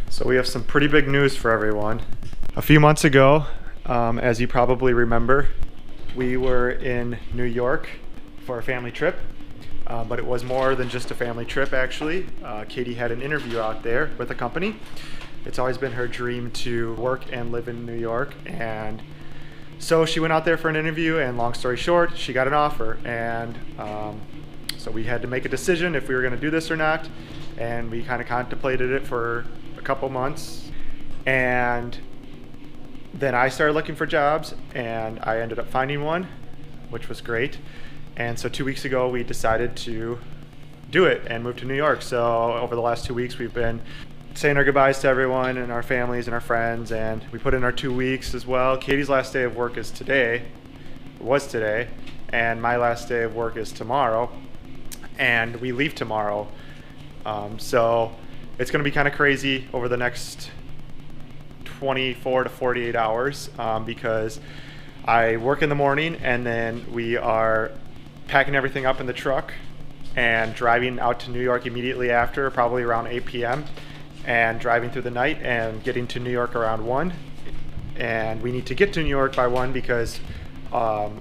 So we have some pretty big news for everyone. A few months ago, as you probably remember, we were in New York for a family trip, but it was more than just a family trip actually. Katie had an interview out there with a company. It's always been her dream to work and live in New York, and so she went out there for an interview, and long story short, she got an offer, and so we had to make a decision if we were going to do this or not, and we kind of contemplated it for a couple months, and then I started looking for jobs, and I ended up finding one, which was great. And so 2 weeks ago, we decided to do it and move to New York. So over the last 2 weeks, we've been saying our goodbyes to everyone and our families and our friends, and we put in our 2 weeks as well. Katie's last day of work is today, and my last day of work is tomorrow, and we leave tomorrow. So it's going to be kind of crazy over the next 24 to 48 hours because I work in the morning, and then we are packing everything up in the truck and driving out to New York immediately after, probably around 8 p.m. and driving through the night and getting to New York around 1. And we need to get to New York by 1 because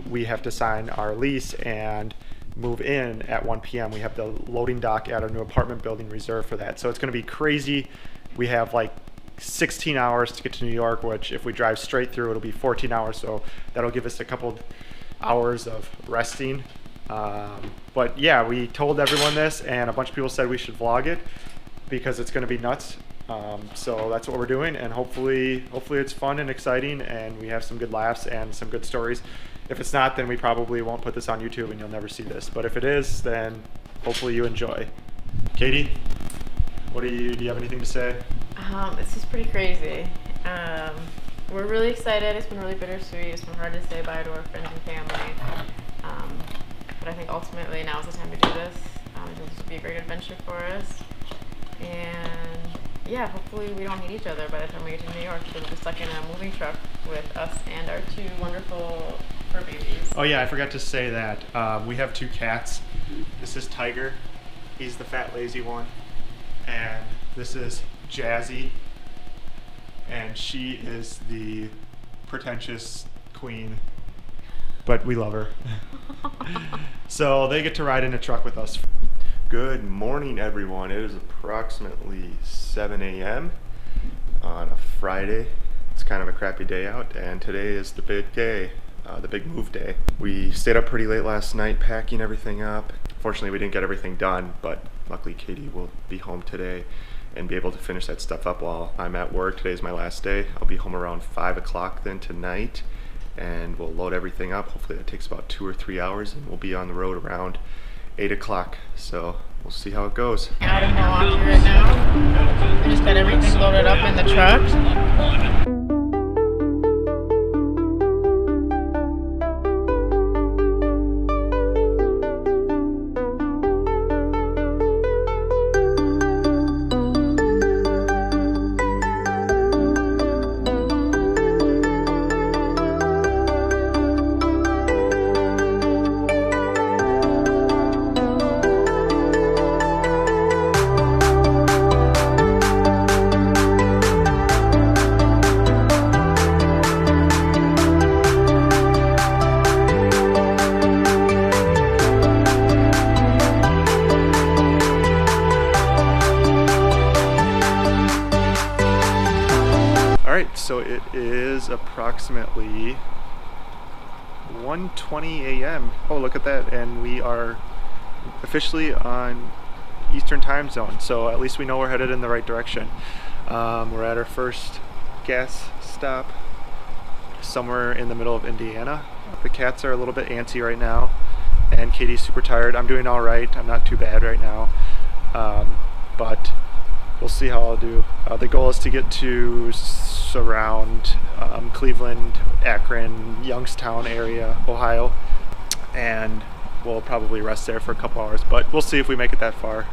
we have to sign our lease and move in at 1 p.m. We have the loading dock at our new apartment building reserved for that. So it's going to be crazy. We have like 16 hours to get to New York, which if we drive straight through, it'll be 14 hours. So that'll give us a couple hours of resting. But yeah, we told everyone this, and a bunch of people said we should vlog it because it's going to be nuts. So that's what we're doing, and hopefully it's fun and exciting, and we have some good laughs and some good stories. If it's not, then we probably won't put this on YouTube and you'll never see this. But if it is, then hopefully you enjoy. Katie, do you have anything to say? It's just pretty crazy. We're really excited. It's been really bittersweet. It's been hard to say bye to our friends and family. But I think ultimately now is the time to do this. This will be a great adventure for us. And yeah, hopefully we don't hate each other by the time we get to New York. We'll be stuck in a moving truck with us and our 2 wonderful fur babies. Oh yeah, I forgot to say that. We have 2 cats. This is Tiger. He's the fat, lazy one. And this is Jazzy. And she is the pretentious queen. But we love her. So they get to ride in a truck with us. Good morning, everyone. It is approximately 7 a.m. on a Friday. It's kind of a crappy day out, and today is the big day, the big move day. We stayed up pretty late last night packing everything up. Fortunately, we didn't get everything done, but luckily Katie will be home today and be able to finish that stuff up while I'm at work. Today's my last day. I'll be home around 5 o'clock then tonight, and we'll load everything up. Hopefully that takes about 2 or 3 hours, and we'll be on the road around 8 o'clock, so we'll see how it goes. Out of Milwaukee right now. We just got everything loaded up in the truck. Alright, so it is approximately 1:20 a.m. Oh, look at that, and we are officially on Eastern time zone, so at least we know we're headed in the right direction. We're at our first gas stop somewhere in the middle of Indiana. The cats are a little bit antsy right now, and Katie's super tired. I'm doing alright, I'm not too bad right now, but we'll see how I'll do. The goal is to get to around Cleveland, Akron, Youngstown area, Ohio, and we'll probably rest there for a couple hours, but we'll see if we make it that far.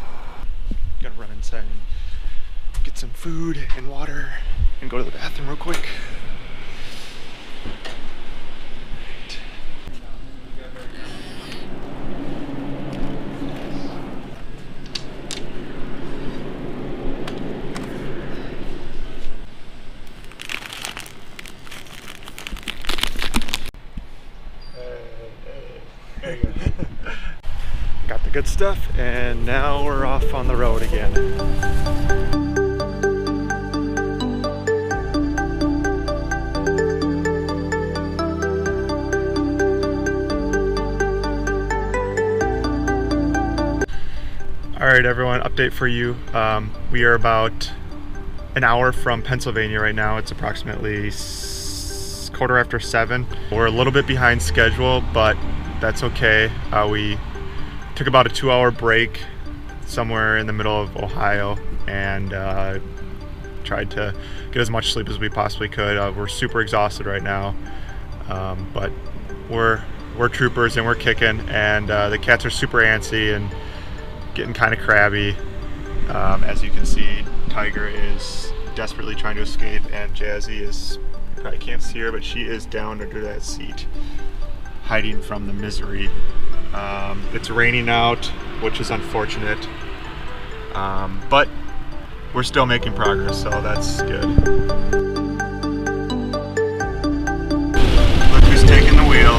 Gotta run inside and get some food and water and go to the bathroom real quick. good stuff, and now we're off on the road again. Alright everyone, update for you. We are about an hour from Pennsylvania right now. It's approximately 7:15. We're a little bit behind schedule, but that's okay. We took about a 2-hour break somewhere in the middle of Ohio and tried to get as much sleep as we possibly could. We're super exhausted right now, but we're troopers and we're kicking, and the cats are super antsy and getting kind of crabby. As you can see, Tiger is desperately trying to escape, and Jazzy is, you probably can't see her, but she is down under that seat, hiding from the misery. It's raining out, which is unfortunate, but we're still making progress, so that's good. Look who's taking the wheel.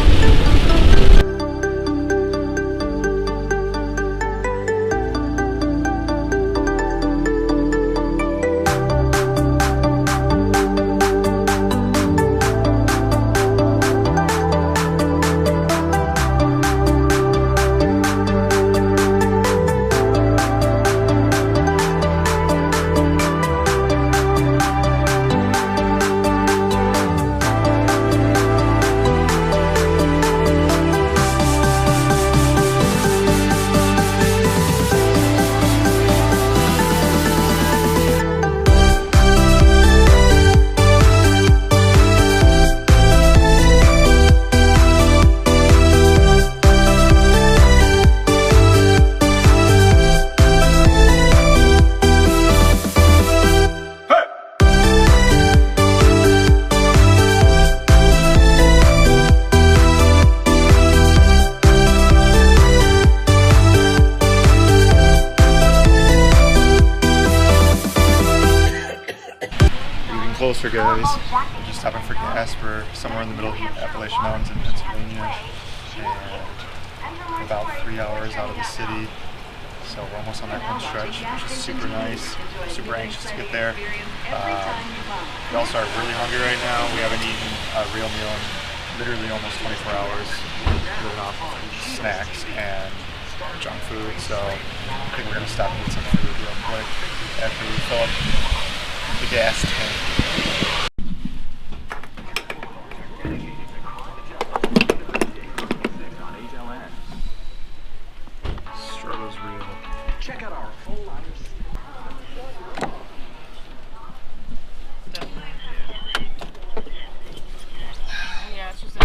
Closer, guys. We're just stopping for gas. We're somewhere in the middle of the Appalachian Mountains in Pennsylvania, and about 3 hours out of the city. So we're almost on that home stretch, which is super nice. Super anxious to get there. We also are really hungry right now. We haven't eaten a real meal in literally almost 24 hours, living off of snacks and junk food. So I think we're gonna stop and get some food real quick after we fill up the gas tank. Struggle's real. Check out our full line of... Yeah, it's just a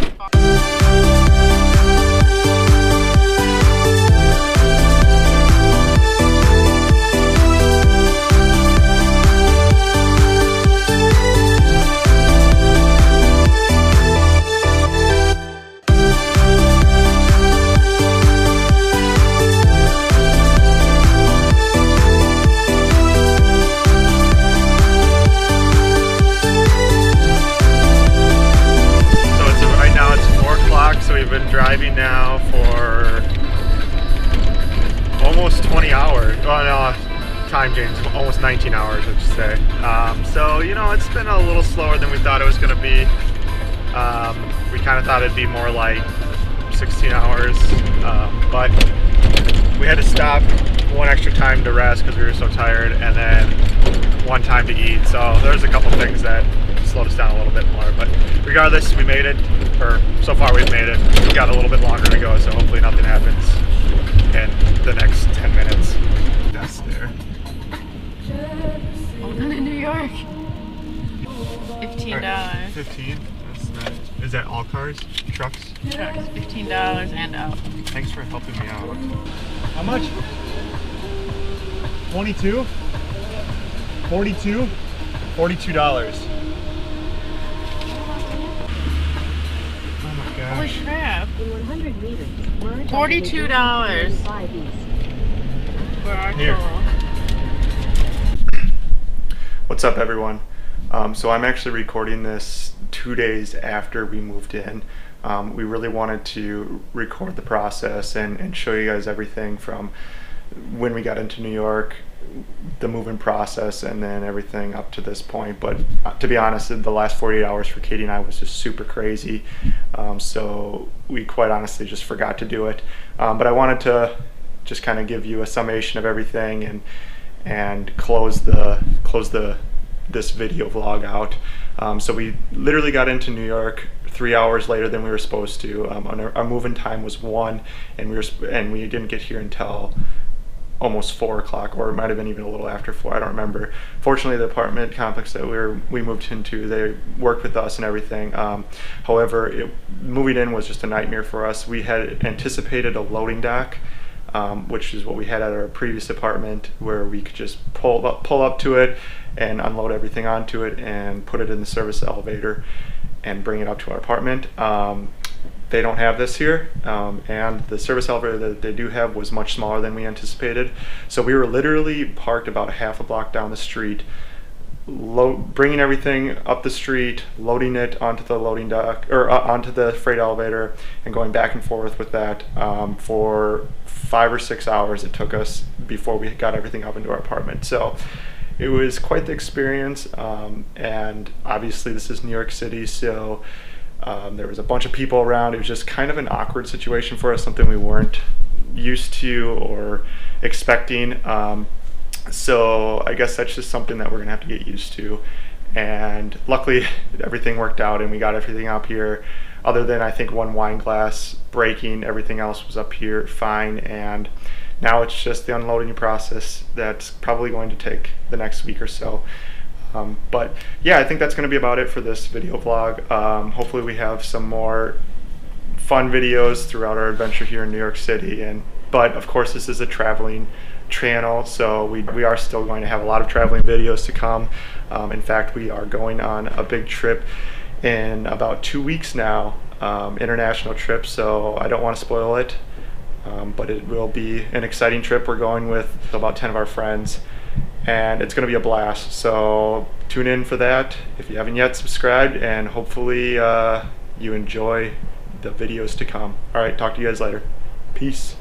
driving now for almost 20 hours. Well, no, time change, almost 19 hours, I should say. So, you know, it's been a little slower than we thought it was going to be. We kind of thought it'd be more like 16 hours, but we had to stop one extra time to rest because we were so tired, and then one time to eat. So there's a couple things that slowed us down a little bit more, but regardless, we made it, or so far we've made it. We've got a little bit longer to go, so hopefully nothing happens in the next 10 minutes. That's there. Open in New York. $15. Right, 15? That's nice. Is that all cars? Trucks? Trucks, $15 and out. Thanks for helping me out. How much? 22? 42? $42. Holy crap. In 100 meters, $42 for our Here. toll. What's up, everyone? So I'm actually recording this 2 days after we moved in. We really wanted to record the process and show you guys everything from when we got into New York, the move-in process, and then everything up to this point. But to be honest, the last 48 hours for Katie and I was just super crazy, so we quite honestly just forgot to do it. But I wanted to just kind of give you a summation of everything and close this video vlog out. So we literally got into New York 3 hours later than we were supposed to. Our move-in time was 1, and we didn't get here until almost 4 o'clock, or it might have been even a little after 4. I don't remember. Fortunately, the apartment complex that we moved into, they worked with us and everything. However, moving in was just a nightmare for us. We had anticipated a loading dock, which is what we had at our previous apartment, where we could just pull up to it and unload everything onto it and put it in the service elevator and bring it up to our apartment. They don't have this here, and the service elevator that they do have was much smaller than we anticipated. So we were literally parked about half a block down the street, bringing everything up the street, loading it onto the loading dock, or onto the freight elevator, and going back and forth with that for 5 or 6 hours it took us before we got everything up into our apartment. So it was quite the experience, and obviously this is New York City, so there was a bunch of people around. It was just kind of an awkward situation for us, something we weren't used to or expecting. So I guess that's just something that we're gonna have to get used to. And luckily everything worked out and we got everything up here. Other than I think one wine glass breaking, everything else was up here fine. And now it's just the unloading process that's probably going to take the next week or so. But yeah, I think that's going to be about it for this video vlog. Hopefully we have some more fun videos throughout our adventure here in New York City. But of course this is a traveling channel, so we are still going to have a lot of traveling videos to come. In fact, we are going on a big trip in about 2 weeks now, international trip, so I don't want to spoil it. But it will be an exciting trip. We're going with about 10 of our friends, and it's going to be a blast. So tune in for that if you haven't yet subscribed, and hopefully you enjoy the videos to come. All right, talk to you guys later. Peace.